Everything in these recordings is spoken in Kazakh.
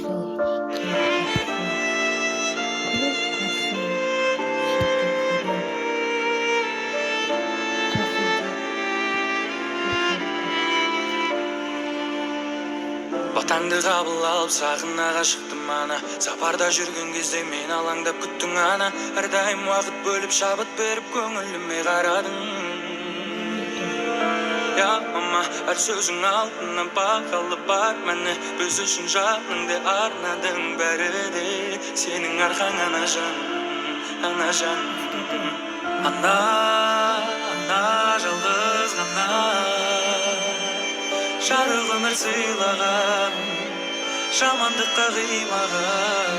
жылы келіп кетті. Күліп қасым жасын Батаңды қабыл алып сағынаға шықтым ана. Сапарда жүрген кезде мен алаңдап күттің ана. Әрдайым уақыт бөліп шабыт беріп көңіліме қарадың. Я мама, әр сөзің алтыннан бағалы бар мәні. Біз үшін жаныңды арнадың бәрі де. Сенің арқаң ана жан, ана жан. Ана, ана жалғыз ғана жарық өмір сыйлаған, жамандыққа қимаған.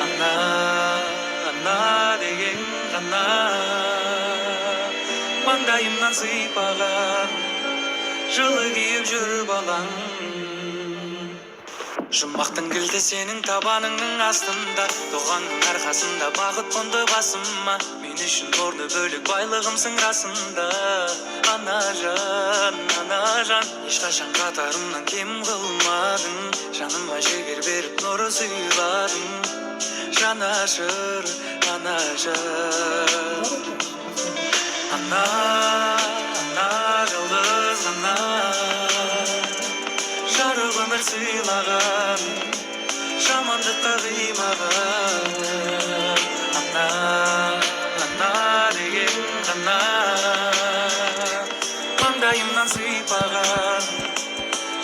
Ана, ана деген ғана маңдайымнан сыйпаған, жылы киіп жүр балаң. Жұмақтың кілті сенің табаныңның астында, туғанның арқасында бақыт қонды басыма. Мен үшін орны бөлек байлығымсың расында. Ана жан, ешқашан қатарымнан кем қылмадың. Жаныма жігер беріп нұры сыйладың. Жанашыр, ана жан. Ана, ана жалғыз ғана жарық өмір сыйлаған, жамандыққа қимаған. Ана, ана деген ғана маңдайымнан сыйпаған,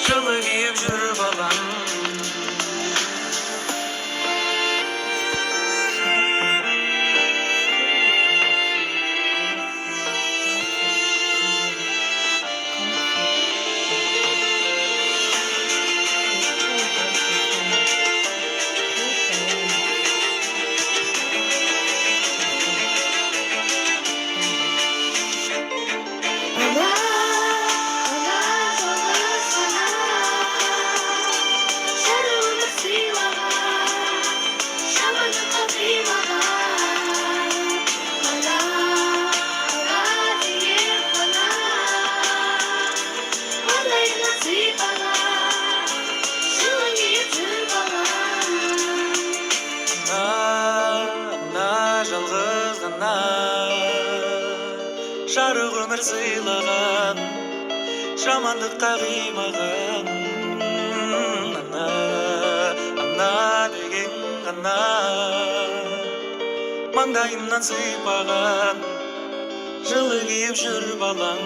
жылы киіп жүр балаң. Жалғыз ғана жарық өмір сыйлаған, жамандыққа қимаған. Ана, ана деген ғана маңдайымнан сыйпаған, жылы киіп жүр балаң.